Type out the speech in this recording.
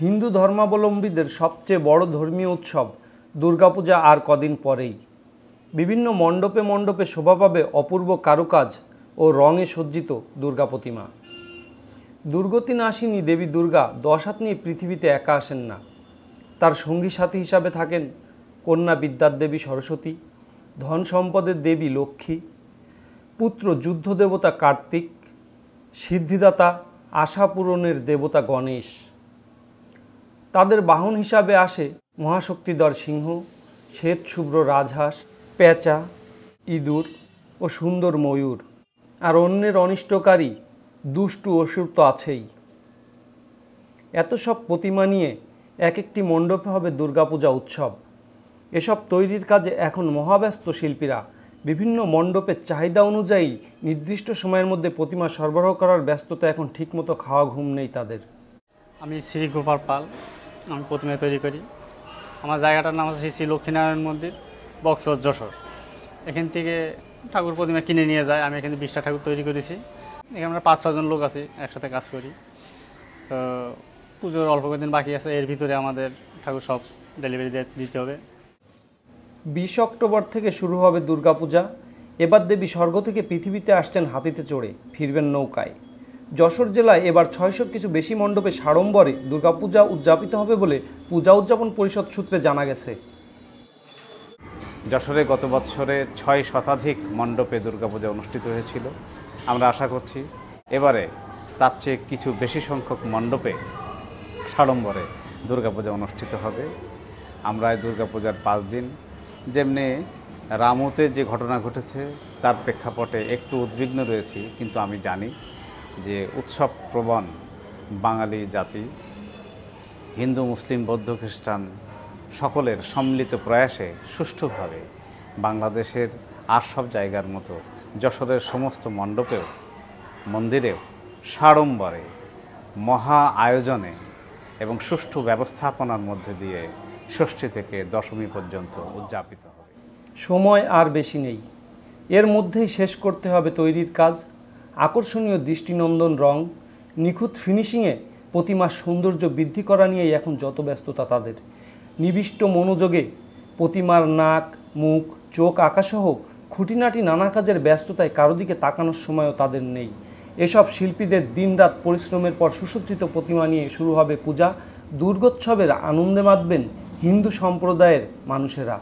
হিন্দু ধর্মাবলম্বীদের সবচেয়ে বড় ধর্মীয় উৎসব দুর্গাপূজা আর কদিন পরেই। বিভিন্ন মণ্ডপে মণ্ডপে শোভা পাবে অপূর্ব কারুকাজ ও রঙে সজ্জিত দুর্গা প্রতিমা। দুর্গতি নাশিনী দেবী দুর্গা 10 হাত নিয়ে পৃথিবীতে একা আসেন না। তার সঙ্গী সাথী হিসাবে থাকেন কন্যা বিদ্যার দেবী সরস্বতী, ধন সম্পদের দেবী লক্ষ্মী, পুত্র যুদ্ধ দেবতা কার্তিক, সিদ্ধিদাতা আশা পূরণের দেবতা গণেশ। তাদের বাহন হিসাবে আসে মহাশক্তিধর সিংহ, শ্বেত শুভ্র রাজহাঁস, পেঁচা, ইঁদুর ও সুন্দর ময়ূর। আর অন্যের অনিষ্টকারী দুষ্টু অসুর তো আছেই। এত সব প্রতিমা নিয়ে এক একটি মণ্ডপে হবে দুর্গাপূজা উৎসব। এসব তৈরির কাজে এখন মহাব্যস্ত শিল্পীরা। বিভিন্ন মণ্ডপের চাহিদা অনুযায়ী নির্দিষ্ট সময়ের মধ্যে প্রতিমা সরবরাহ করার ব্যস্ততা এখন ঠিকমতো খাওয়া ঘুম নেই তাদের। আমি শ্রী গোপাল পাল, আমি প্রতিমা তৈরি করি। আমার জায়গাটার নাম হচ্ছে শ্রী লক্ষ্মীনারায়ণ মন্দির, বক্সর, যশোর। এখান থেকে ঠাকুর প্রতিমা কিনে নিয়ে যায়। আমি এখানে 20টা ঠাকুর তৈরি করেছি। এখানে আমরা 5-6 জন লোক আছি, একসাথে কাজ করি। তো পুজোর অল্প কদিন বাকি আছে, এর ভিতরে আমাদের ঠাকুর সব ডেলিভারি দিতে হবে। 20 অক্টোবর থেকে শুরু হবে দুর্গাপূজা। এবার দেবী স্বর্গ থেকে পৃথিবীতে আসছেন হাতিতে চড়ে, ফিরবেন নৌকায়। যশোর জেলায় এবার 600-র কিছু বেশি মণ্ডপে সাড়ম্বরে দুর্গাপূজা উদযাপিত হবে বলে পূজা উদযাপন পরিষদ সূত্রে জানা গেছে। যশোরে গত বছরে 6 শতাধিক মণ্ডপে দুর্গাপূজা অনুষ্ঠিত হয়েছিল। আমরা আশা করছি এবারে তার চেয়ে কিছু বেশি সংখ্যক মণ্ডপে সাড়ম্বরে দুর্গাপূজা অনুষ্ঠিত হবে। আমরা এই দুর্গাপূজার 5 দিন, যেমনি রামুতে যে ঘটনা ঘটেছে তার প্রেক্ষাপটে একটু উদ্বিগ্ন রয়েছি, কিন্তু আমি জানি যে উৎসব প্রবণ বাঙালি জাতি, হিন্দু মুসলিম বৌদ্ধ খ্রিস্টান সকলের সম্মিলিত প্রয়াসে সুষ্ঠুভাবে বাংলাদেশের আর সব জায়গার মতো যশোরের সমস্ত মণ্ডপেও মন্দিরেও সাড়ম্বরে মহা আয়োজনে এবং সুষ্ঠু ব্যবস্থাপনার মধ্যে দিয়ে ষষ্ঠী থেকে দশমী পর্যন্ত উদযাপিত হবে। সময় আর বেশি নেই, এর মধ্যেই শেষ করতে হবে তৈরির কাজ। আকর্ষণীয় দৃষ্টিনন্দন রং, নিখুঁত ফিনিশিংয়ে প্রতিমার সৌন্দর্য বৃদ্ধি করা নিয়েই এখন যত ব্যস্ততা তাদের। নিবিষ্ট মনোযোগে প্রতিমার নাক, মুখ, চোখ আঁকাসহ খুঁটিনাটি নানা কাজের ব্যস্ততায় কারো দিকে তাকানোর সময়ও তাদের নেই। এসব শিল্পীদের দিনরাত পরিশ্রমের পর সুসজ্জিত প্রতিমা নিয়ে শুরু হবে পূজা। দুর্গোৎসবের আনন্দে মাতবেন হিন্দু সম্প্রদায়ের মানুষেরা।